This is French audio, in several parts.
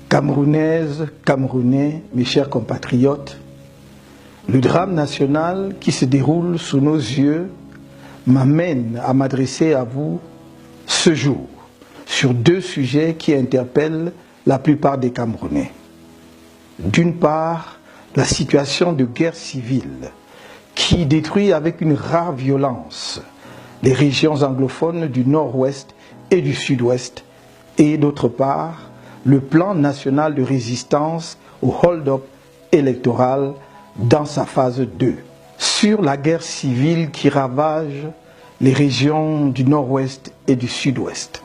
Camerounaises, Camerounais, mes chers compatriotes, le drame national qui se déroule sous nos yeux m'amène à m'adresser à vous ce jour sur deux sujets qui interpellent la plupart des Camerounais. D'une part, la situation de guerre civile qui détruit avec une rare violence les régions anglophones du nord-ouest et du sud-ouest, et d'autre part, le plan national de résistance au hold-up électoral dans sa phase 2, sur la guerre civile qui ravage les régions du nord-ouest et du sud-ouest.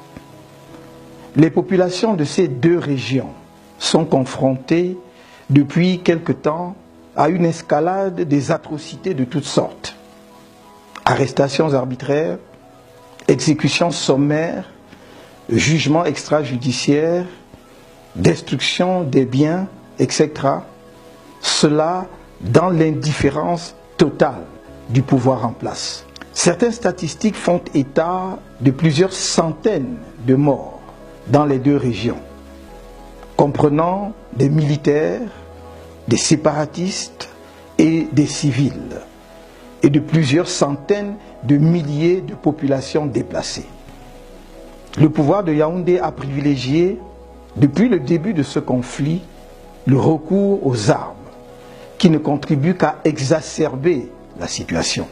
Les populations de ces deux régions sont confrontées depuis quelque temps à une escalade des atrocités de toutes sortes. Arrestations arbitraires, exécutions sommaires, jugements extrajudiciaires, destruction des biens, etc. Cela dans l'indifférence totale du pouvoir en place. Certaines statistiques font état de plusieurs centaines de morts dans les deux régions, comprenant des militaires, des séparatistes et des civils, et de plusieurs centaines de milliers de populations déplacées. Le pouvoir de Yaoundé a privilégié, depuis le début de ce conflit, le recours aux armes, qui ne contribuent qu'à exacerber la situation.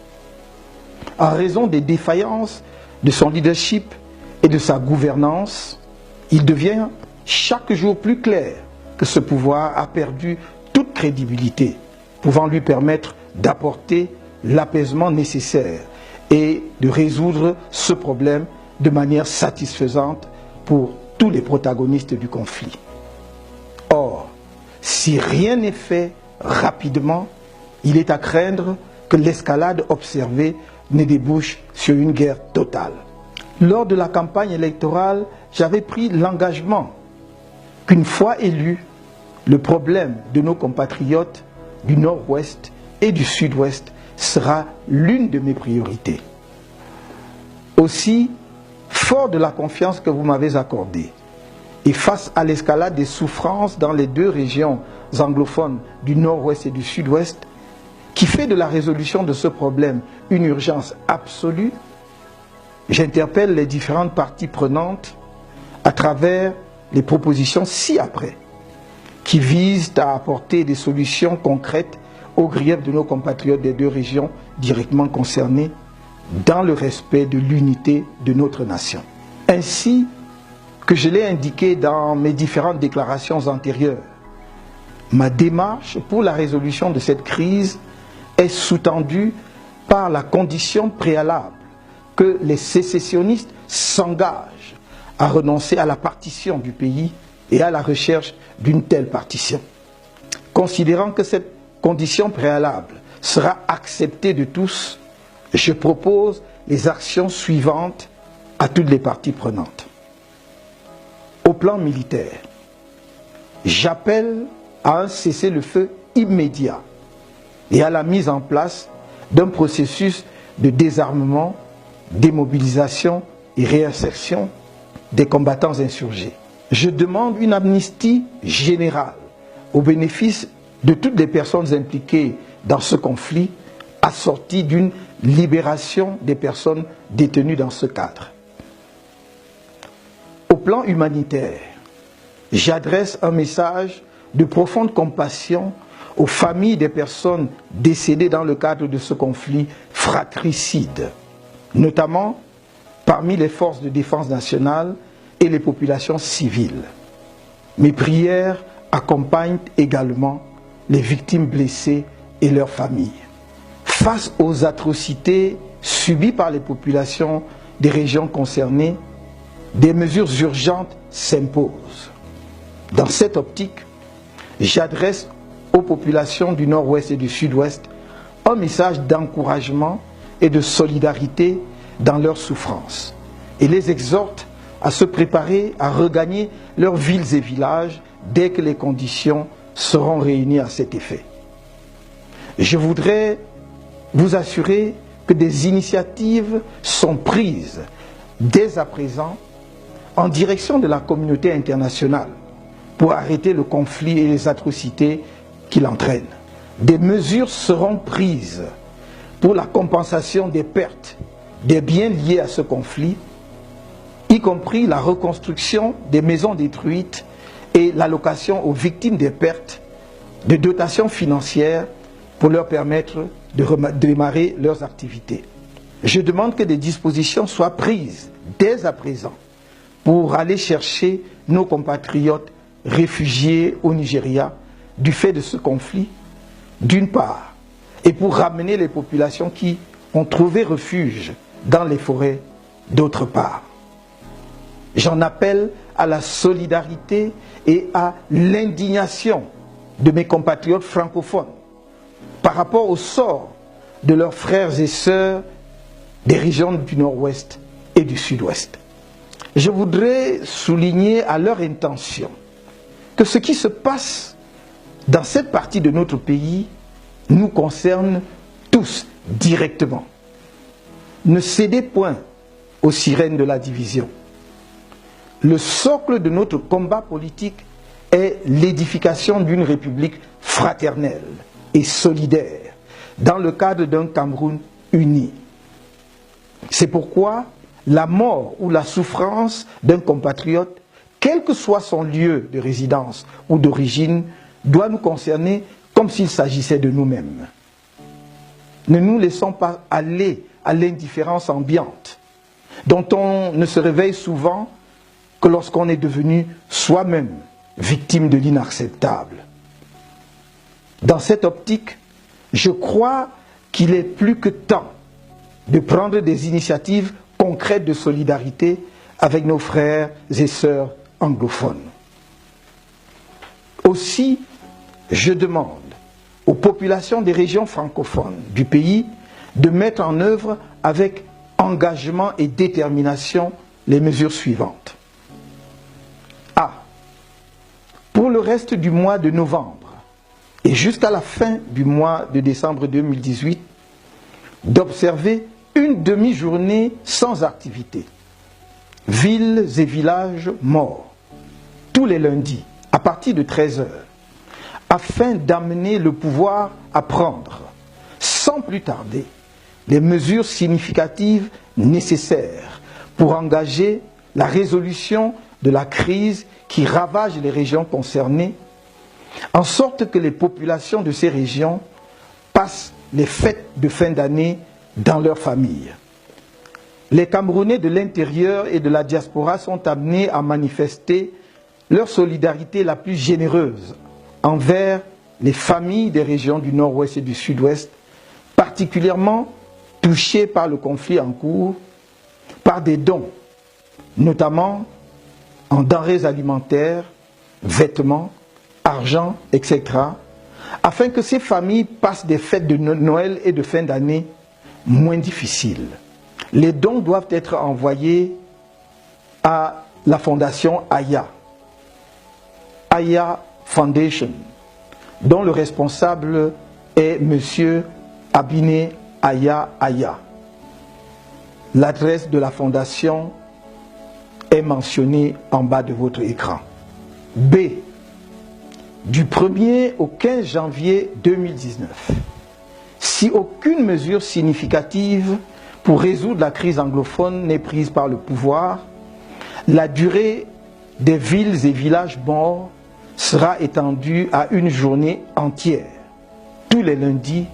En raison des défaillances de son leadership et de sa gouvernance, il devient chaque jour plus clair que ce pouvoir a perdu toute crédibilité, pouvant lui permettre d'apporter l'apaisement nécessaire et de résoudre ce problème de manière satisfaisante pour tous les protagonistes du conflit. Or, si rien n'est fait rapidement, il est à craindre que l'escalade observée ne débouche sur une guerre totale. Lors de la campagne électorale, j'avais pris l'engagement qu'une fois élu, le problème de nos compatriotes du nord-ouest et du sud-ouest sera l'une de mes priorités. Aussi, fort de la confiance que vous m'avez accordée, et face à l'escalade des souffrances dans les deux régions anglophones du nord-ouest et du sud-ouest, qui fait de la résolution de ce problème une urgence absolue, j'interpelle les différentes parties prenantes à travers les propositions ci-après, qui visent à apporter des solutions concrètes aux griefs de nos compatriotes des deux régions directement concernées, dans le respect de l'unité de notre nation. Ainsi que je l'ai indiqué dans mes différentes déclarations antérieures, ma démarche pour la résolution de cette crise est sous-tendue par la condition préalable que les sécessionnistes s'engagent à renoncer à la partition du pays et à la recherche d'une telle partition. Considérant que cette condition préalable sera acceptée de tous, je propose les actions suivantes à toutes les parties prenantes. Au plan militaire, j'appelle à un cessez-le-feu immédiat et à la mise en place d'un processus de désarmement, démobilisation et réinsertion des combattants insurgés. Je demande une amnistie générale au bénéfice de toutes les personnes impliquées dans ce conflit, assortie d'une libération des personnes détenues dans ce cadre. Au plan humanitaire, j'adresse un message de profonde compassion aux familles des personnes décédées dans le cadre de ce conflit fratricide, notamment parmi les forces de défense nationale et les populations civiles. Mes prières accompagnent également les victimes blessées et leurs familles. Face aux atrocités subies par les populations des régions concernées, des mesures urgentes s'imposent. Dans cette optique, j'adresse aux populations du nord-ouest et du sud-ouest un message d'encouragement et de solidarité dans leurs souffrances et les exhorte à se préparer à regagner leurs villes et villages dès que les conditions seront réunies à cet effet. Je voudrais vous assurer que des initiatives sont prises dès à présent en direction de la communauté internationale pour arrêter le conflit et les atrocités qu'il entraîne. Des mesures seront prises pour la compensation des pertes des biens liés à ce conflit, y compris la reconstruction des maisons détruites et l'allocation aux victimes des pertes de dotations financières pour leur permettre de démarrer leurs activités. Je demande que des dispositions soient prises dès à présent pour aller chercher nos compatriotes réfugiés au Nigeria du fait de ce conflit, d'une part, et pour ramener les populations qui ont trouvé refuge dans les forêts, d'autre part. J'en appelle à la solidarité et à l'indignation de mes compatriotes francophones par rapport au sort de leurs frères et sœurs des régions du Nord-Ouest et du Sud-Ouest. Je voudrais souligner à leur intention que ce qui se passe dans cette partie de notre pays nous concerne tous directement. Ne cédez point aux sirènes de la division. Le socle de notre combat politique est l'édification d'une république fraternelle et solidaire dans le cadre d'un Cameroun uni. C'est pourquoi la mort ou la souffrance d'un compatriote, quel que soit son lieu de résidence ou d'origine, doit nous concerner comme s'il s'agissait de nous-mêmes. Ne nous laissons pas aller à l'indifférence ambiante, dont on ne se réveille souvent que lorsqu'on est devenu soi-même victime de l'inacceptable. Dans cette optique, je crois qu'il est plus que temps de prendre des initiatives concrètes de solidarité avec nos frères et sœurs anglophones. Aussi, je demande aux populations des régions francophones du pays de mettre en œuvre avec engagement et détermination les mesures suivantes. A. Pour le reste du mois de novembre et jusqu'à la fin du mois de décembre 2018, d'observer une demi-journée sans activité. Villes et villages morts, tous les lundis, à partir de 13 h, afin d'amener le pouvoir à prendre, sans plus tarder, les mesures significatives nécessaires pour engager la résolution de la crise qui ravage les régions concernées, en sorte que les populations de ces régions passent les fêtes de fin d'année dans leurs familles. Les Camerounais de l'intérieur et de la diaspora sont amenés à manifester leur solidarité la plus généreuse envers les familles des régions du Nord-Ouest et du Sud-Ouest, particulièrement touchées par le conflit en cours, par des dons, notamment en denrées alimentaires, vêtements, argent, etc., afin que ces familles passent des fêtes de Noël et de fin d'année moins difficiles. Les dons doivent être envoyés à la fondation Aya, Aya Foundation, dont le responsable est M. Abine Aya Aya. L'adresse de la fondation est mentionnée en bas de votre écran. B. Du 1er au 15 janvier 2019, si aucune mesure significative pour résoudre la crise anglophone n'est prise par le pouvoir, la durée des villes et villages morts sera étendue à une journée entière, tous les lundis,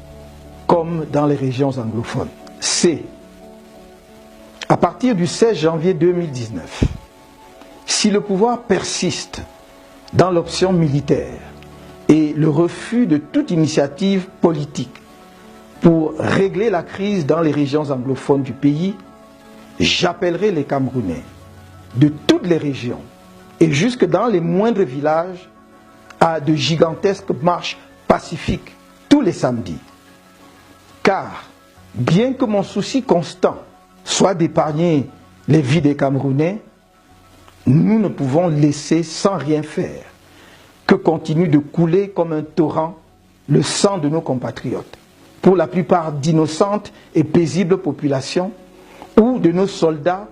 comme dans les régions anglophones. C. À partir du 16 janvier 2019, si le pouvoir persiste dans l'option militaire et le refus de toute initiative politique pour régler la crise dans les régions anglophones du pays, j'appellerai les Camerounais de toutes les régions et jusque dans les moindres villages à de gigantesques marches pacifiques tous les samedis. Car, bien que mon souci constant soit d'épargner les vies des Camerounais, nous ne pouvons laisser sans rien faire que continue de couler comme un torrent le sang de nos compatriotes, pour la plupart d'innocentes et paisibles populations, ou de nos soldats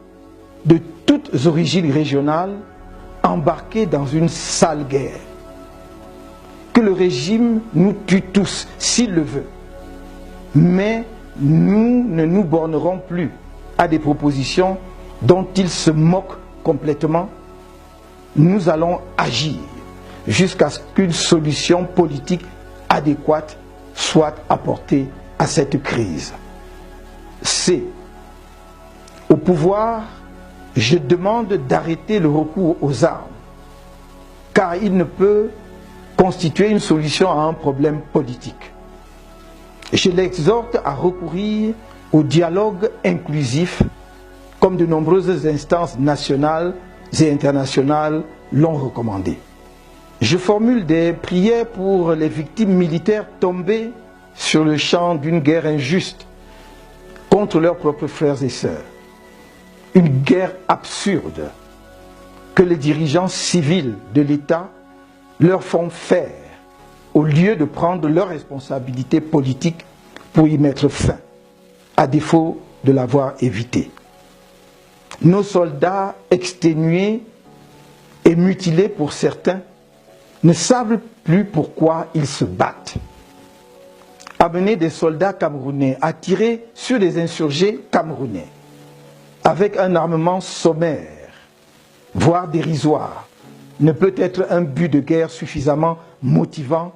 de toutes origines régionales, embarqués dans une sale guerre. Que le régime nous tue tous, s'il le veut. Mais nous ne nous bornerons plus à des propositions dont il se moque complètement. Nous allons agir jusqu'à ce qu'une solution politique adéquate soit apportée à cette crise. C. Au pouvoir, je demande d'arrêter le recours aux armes, car il ne peut constituer une solution à un problème politique. Je l'exhorte à recourir au dialogue inclusif, comme de nombreuses instances nationales et internationales l'ont recommandé. Je formule des prières pour les victimes militaires tombées sur le champ d'une guerre injuste contre leurs propres frères et sœurs. Une guerre absurde que les dirigeants civils de l'État leur font faire au lieu de prendre leurs responsabilités politiques pour y mettre fin, à défaut de l'avoir évité. Nos soldats exténués et mutilés pour certains ne savent plus pourquoi ils se battent. Amener des soldats camerounais à tirer sur les insurgés camerounais avec un armement sommaire, voire dérisoire, ne peut être un but de guerre suffisamment motivant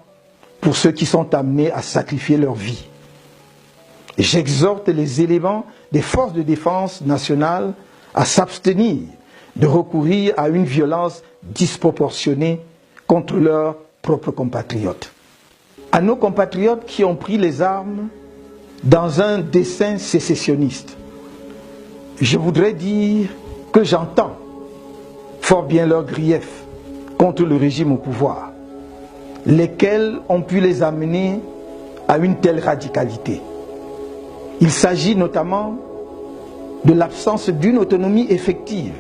pour ceux qui sont amenés à sacrifier leur vie. J'exhorte les éléments des forces de défense nationales à s'abstenir de recourir à une violence disproportionnée contre leurs propres compatriotes. À nos compatriotes qui ont pris les armes dans un dessein sécessionniste, je voudrais dire que j'entends fort bien leurs griefs contre le régime au pouvoir, lesquels ont pu les amener à une telle radicalité. Il s'agit notamment de l'absence d'une autonomie effective,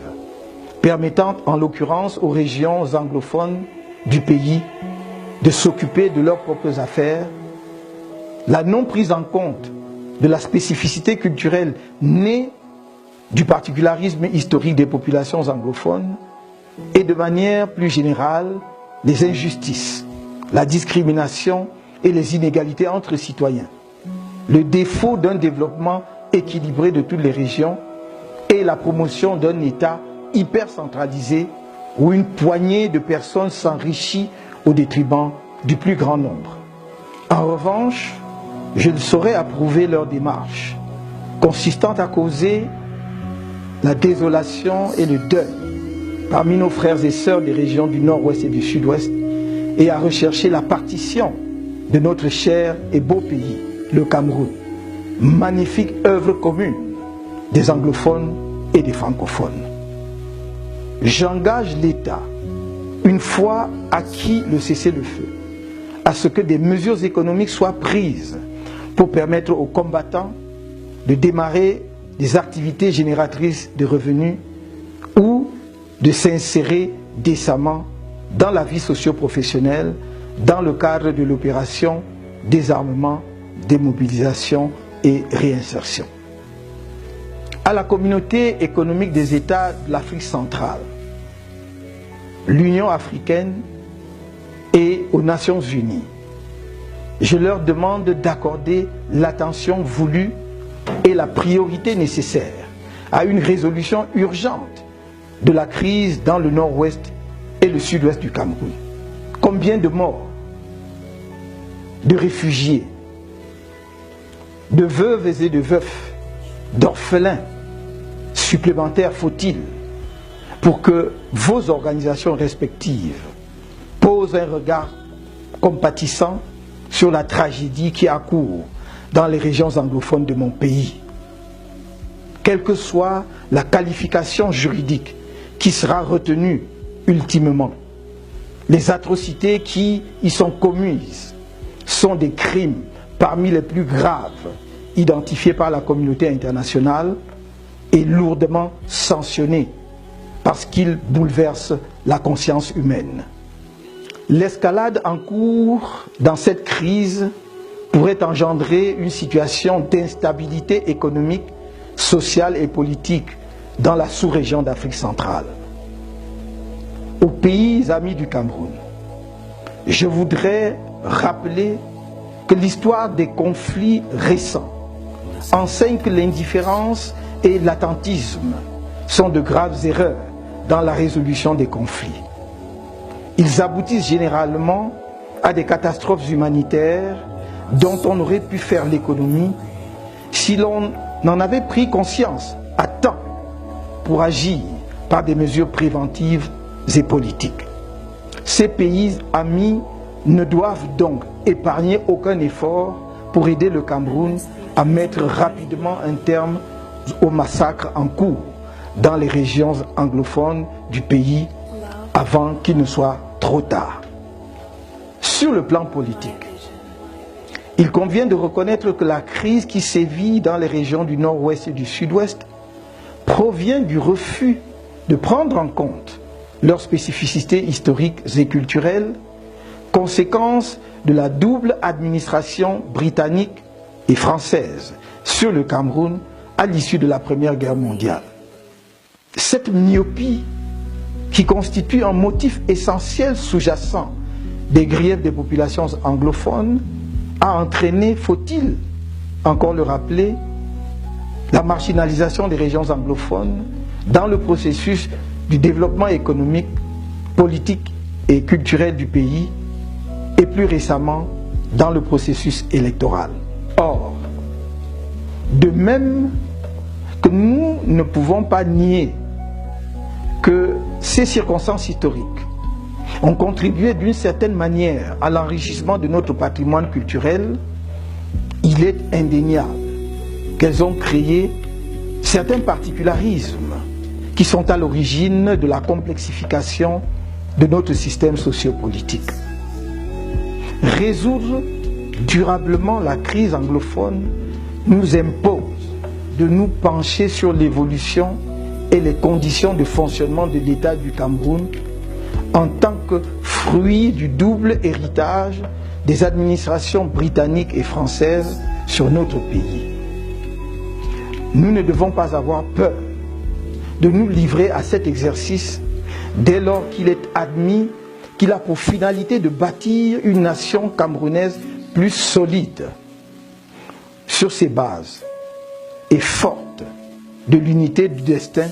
permettant en l'occurrence aux régions anglophones du pays de s'occuper de leurs propres affaires, la non prise en compte de la spécificité culturelle née du particularisme historique des populations anglophones et de manière plus générale les injustices, la discrimination et les inégalités entre citoyens, le défaut d'un développement équilibré de toutes les régions et la promotion d'un État hyper centralisé où une poignée de personnes s'enrichit au détriment du plus grand nombre. En revanche, je ne saurais approuver leur démarche, consistant à causer la désolation et le deuil parmi nos frères et sœurs des régions du nord-ouest et du sud-ouest et à rechercher la partition de notre cher et beau pays, le Cameroun, magnifique œuvre commune des anglophones et des francophones. J'engage l'État, une fois acquis le cessez-le-feu, à ce que des mesures économiques soient prises pour permettre aux combattants de démarrer des activités génératrices de revenus ou de s'insérer décemment dans la vie socio-professionnelle dans le cadre de l'opération désarmement, démobilisation et réinsertion. À la communauté économique des États de l'Afrique centrale, l'Union africaine et aux Nations unies, je leur demande d'accorder l'attention voulue et la priorité nécessaire à une résolution urgente de la crise dans le nord-ouest et le sud-ouest du Cameroun. Combien de morts, de réfugiés, de veuves et de veufs, d'orphelins supplémentaires faut-il pour que vos organisations respectives posent un regard compatissant sur la tragédie qui accourt dans les régions anglophones de mon pays. Quelle que soit la qualification juridique qui sera retenue ultimement, les atrocités qui y sont commises sont des crimes parmi les plus graves identifiés par la communauté internationale et lourdement sanctionnés parce qu'ils bouleversent la conscience humaine. L'escalade en cours dans cette crise pourrait engendrer une situation d'instabilité économique, sociale et politique dans la sous-région d'Afrique centrale. aux pays amis du Cameroun, je voudrais rappeler que l'histoire des conflits récents enseigne que l'indifférence et l'attentisme sont de graves erreurs dans la résolution des conflits. Ils aboutissent généralement à des catastrophes humanitaires dont on aurait pu faire l'économie si l'on en avait pris conscience à temps pour agir par des mesures préventives et politiques. Ces pays amis ne doivent donc épargner aucun effort pour aider le Cameroun à mettre rapidement un terme au massacre en cours dans les régions anglophones du pays avant qu'il ne soit trop tard. Sur le plan politique, il convient de reconnaître que la crise qui sévit dans les régions du nord-ouest et du sud-ouest provient du refus de prendre en compte leurs spécificités historiques et culturelles, conséquence de la double administration britannique et française sur le Cameroun à l'issue de la Première Guerre mondiale. Cette myopie, qui constitue un motif essentiel sous-jacent des griefs des populations anglophones, a entraîné, faut-il encore le rappeler, la marginalisation des régions anglophones dans le processus du développement économique, politique et culturel du pays, et plus récemment dans le processus électoral. Or, de même que nous ne pouvons pas nier que ces circonstances historiques ont contribué d'une certaine manière à l'enrichissement de notre patrimoine culturel, il est indéniable qu'elles ont créé certains particularismes qui sont à l'origine de la complexification de notre système sociopolitique. Résoudre durablement la crise anglophone nous impose de nous pencher sur l'évolution et les conditions de fonctionnement de l'État du Cameroun en tant que fruit du double héritage des administrations britanniques et françaises sur notre pays. Nous ne devons pas avoir peur de nous livrer à cet exercice dès lors qu'il est admis qu'il a pour finalité de bâtir une nation camerounaise plus solide sur ses bases et forte de l'unité du destin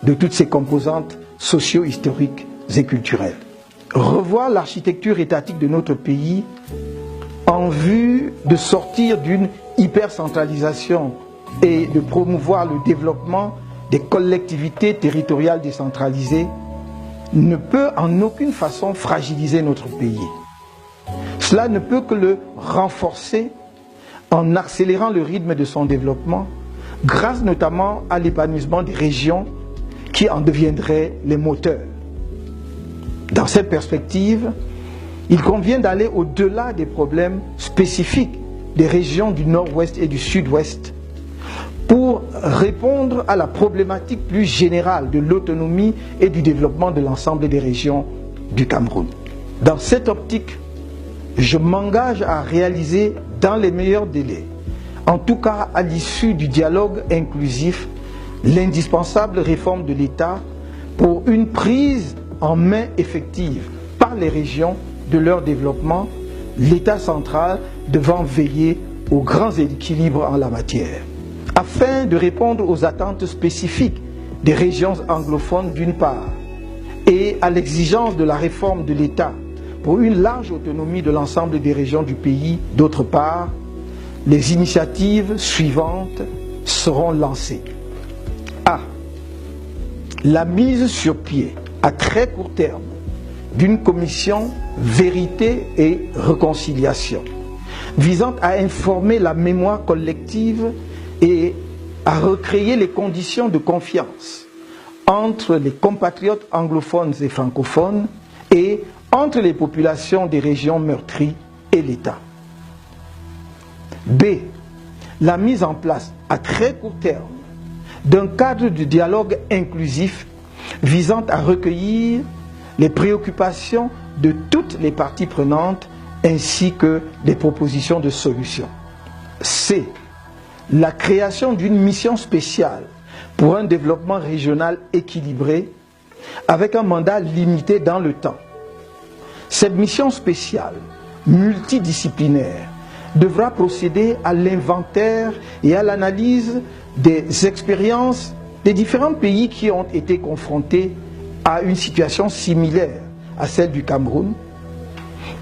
de toutes ses composantes socio-historiques et culturelles. Revoir l'architecture étatique de notre pays en vue de sortir d'une hypercentralisation et de promouvoir le développement des collectivités territoriales décentralisées ne peut en aucune façon fragiliser notre pays. Cela ne peut que le renforcer en accélérant le rythme de son développement, grâce notamment à l'épanouissement des régions qui en deviendraient les moteurs. Dans cette perspective, il convient d'aller au-delà des problèmes spécifiques des régions du nord-ouest et du sud-ouest pour répondre à la problématique plus générale de l'autonomie et du développement de l'ensemble des régions du Cameroun. Dans cette optique, je m'engage à réaliser dans les meilleurs délais, en tout cas à l'issue du dialogue inclusif, l'indispensable réforme de l'État pour une prise en main effective par les régions de leur développement, l'État central devant veiller aux grands équilibres en la matière. Afin de répondre aux attentes spécifiques des régions anglophones d'une part et à l'exigence de la réforme de l'État pour une large autonomie de l'ensemble des régions du pays d'autre part, les initiatives suivantes seront lancées. A. La mise sur pied à très court terme d'une commission vérité et réconciliation visant à informer la mémoire collective et à recréer les conditions de confiance entre les compatriotes anglophones et francophones et entre les populations des régions meurtries et l'État. B. La mise en place à très court terme d'un cadre de dialogue inclusif visant à recueillir les préoccupations de toutes les parties prenantes ainsi que des propositions de solutions. C. La création d'une mission spéciale pour un développement régional équilibré avec un mandat limité dans le temps. Cette mission spéciale, multidisciplinaire, devra procéder à l'inventaire et à l'analyse des expériences des différents pays qui ont été confrontés à une situation similaire à celle du Cameroun,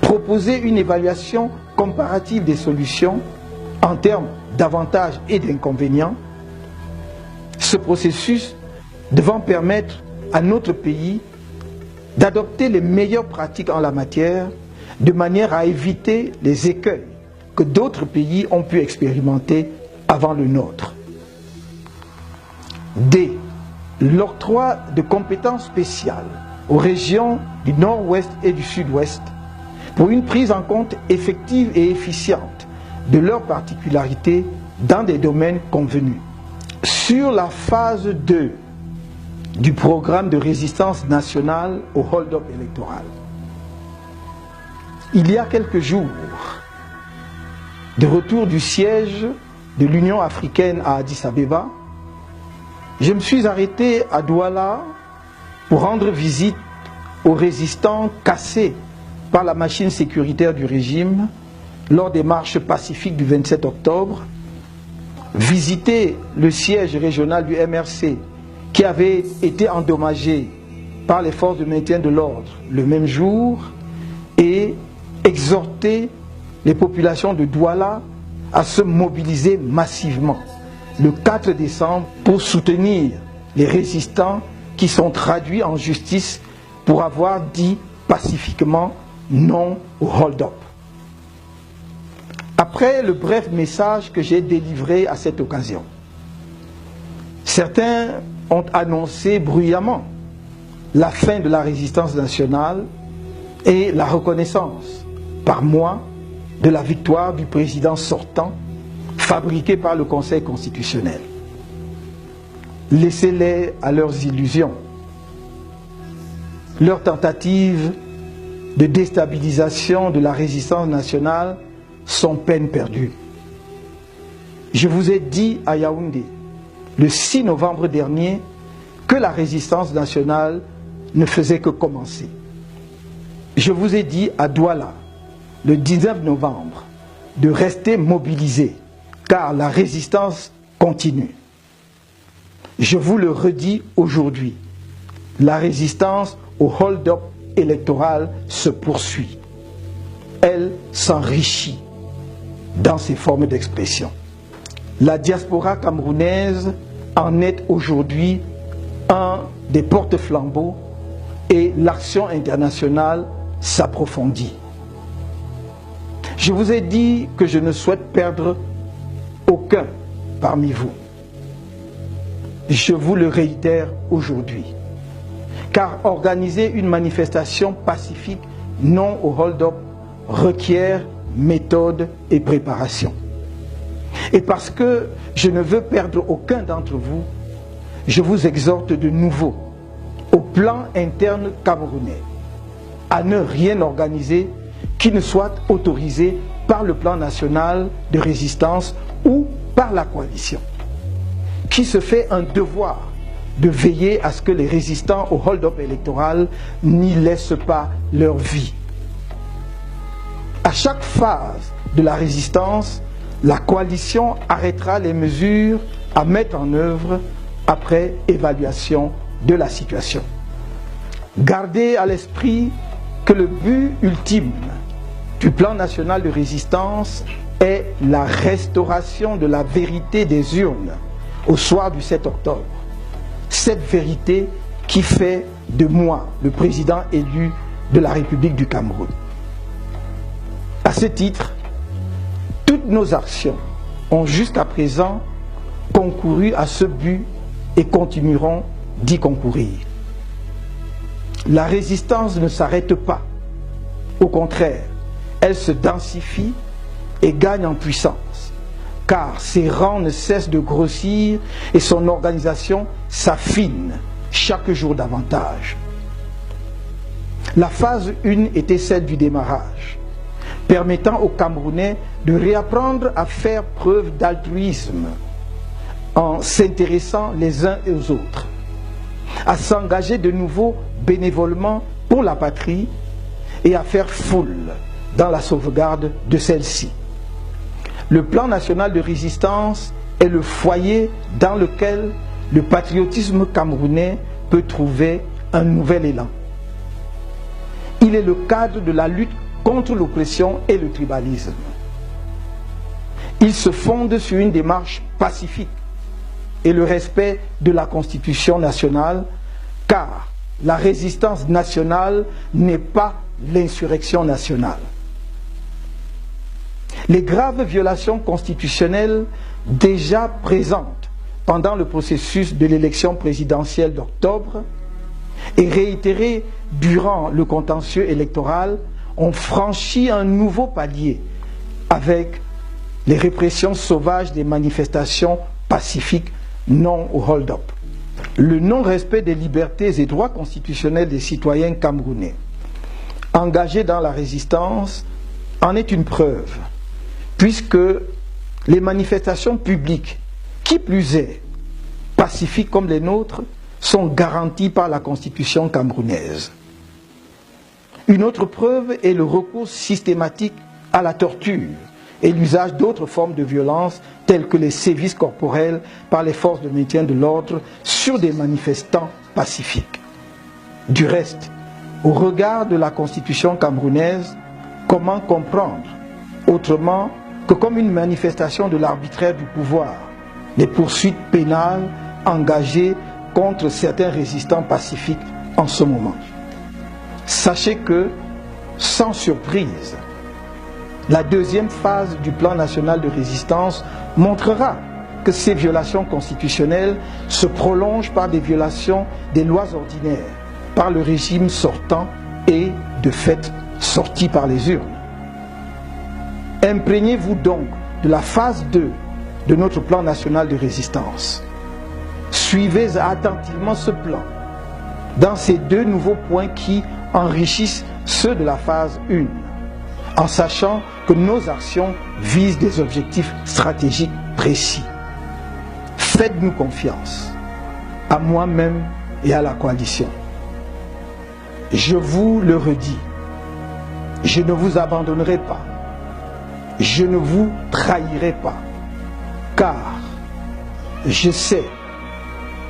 proposer une évaluation comparative des solutions en termes d'avantages et d'inconvénients, ce processus devant permettre à notre pays d'adopter les meilleures pratiques en la matière de manière à éviter les écueils que d'autres pays ont pu expérimenter avant le nôtre. D. L'octroi de compétences spéciales aux régions du Nord-Ouest et du Sud-Ouest pour une prise en compte effective et efficiente de leurs particularités dans des domaines convenus. Sur la phase 2 du programme de résistance nationale au hold-up électoral, il y a quelques jours, de retour du siège de l'Union africaine à Addis Abeba, je me suis arrêté à Douala pour rendre visite aux résistants cassés par la machine sécuritaire du régime lors des marches pacifiques du 27 octobre, visiter le siège régional du MRC qui avait été endommagé par les forces de maintien de l'ordre le même jour et exhorter les populations de Douala à se mobiliser massivement le 4 décembre pour soutenir les résistants qui sont traduits en justice pour avoir dit pacifiquement non au hold-up. Après le bref message que j'ai délivré à cette occasion, certains ont annoncé bruyamment la fin de la résistance nationale et la reconnaissance par moi de la victoire du président sortant fabriquée par le Conseil constitutionnel. Laissez-les à leurs illusions. Leurs tentatives de déstabilisation de la résistance nationale sont peine perdue. Je vous ai dit à Yaoundé, le 6 novembre dernier, que la résistance nationale ne faisait que commencer. Je vous ai dit à Douala, le 19 novembre, de rester mobilisés, car la résistance continue. Je vous le redis aujourd'hui, la résistance au hold-up électoral se poursuit. Elle s'enrichit dans ses formes d'expression. La diaspora camerounaise en est aujourd'hui un des porte-flambeaux et l'action internationale s'approfondit. Je vous ai dit que je ne souhaite perdre aucun parmi vous. Je vous le réitère aujourd'hui, car organiser une manifestation pacifique non au hold-up requiert méthode et préparation. Et parce que je ne veux perdre aucun d'entre vous, je vous exhorte de nouveau, au plan interne camerounais, à ne rien organiser qui ne soit autorisé par le plan national de résistance ou par la coalition, qui se fait un devoir de veiller à ce que les résistants au hold-up électoral n'y laissent pas leur vie. À chaque phase de la résistance, la coalition arrêtera les mesures à mettre en œuvre après évaluation de la situation. Gardez à l'esprit que le but ultime du plan national de résistance est la restauration de la vérité des urnes au soir du 7 octobre. Cette vérité qui fait de moi le président élu de la République du Cameroun. À ce titre, toutes nos actions ont jusqu'à présent concouru à ce but et continueront d'y concourir. La résistance ne s'arrête pas. Au contraire, elle se densifie et gagne en puissance, car ses rangs ne cessent de grossir et son organisation s'affine chaque jour davantage. La phase 1 était celle du démarrage, permettant aux Camerounais de réapprendre à faire preuve d'altruisme en s'intéressant les uns aux autres. à s'engager de nouveau bénévolement pour la patrie et à faire foule dans la sauvegarde de celle-ci. Le plan national de résistance est le foyer dans lequel le patriotisme camerounais peut trouver un nouvel élan. Il est le cadre de la lutte contre l'oppression et le tribalisme. Il se fonde sur une démarche pacifique et le respect de la Constitution nationale, car la résistance nationale n'est pas l'insurrection nationale. Les graves violations constitutionnelles déjà présentes pendant le processus de l'élection présidentielle d'octobre et réitérées durant le contentieux électoral ont franchi un nouveau palier avec les répressions sauvages des manifestations pacifiques non au hold-up. Le non-respect des libertés et droits constitutionnels des citoyens camerounais engagés dans la résistance en est une preuve, puisque les manifestations publiques, qui plus est, pacifiques comme les nôtres, sont garanties par la Constitution camerounaise. Une autre preuve est le recours systématique à la torture et l'usage d'autres formes de violence telles que les sévices corporels par les forces de maintien de l'ordre sur des manifestants pacifiques. Du reste, au regard de la Constitution camerounaise, comment comprendre autrement que comme une manifestation de l'arbitraire du pouvoir les poursuites pénales engagées contre certains résistants pacifiques en ce moment? Sachez que, sans surprise, la deuxième phase du plan national de résistance montrera que ces violations constitutionnelles se prolongent par des violations des lois ordinaires, par le régime sortant et, de fait, sorti par les urnes. Imprégnez-vous donc de la phase 2 de notre plan national de résistance. Suivez attentivement ce plan dans ces deux nouveaux points qui enrichissent ceux de la phase 1, en sachant que nos actions visent des objectifs stratégiques précis. Faites-nous confiance, à moi-même et à la coalition. Je vous le redis, je ne vous abandonnerai pas, je ne vous trahirai pas, car je sais,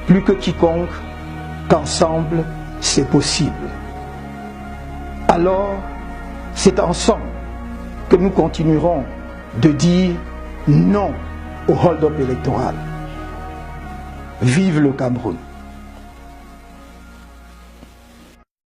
plus que quiconque, qu'ensemble c'est possible. Alors, c'est ensemble que nous continuerons de dire non au hold-up électoral. Vive le Cameroun!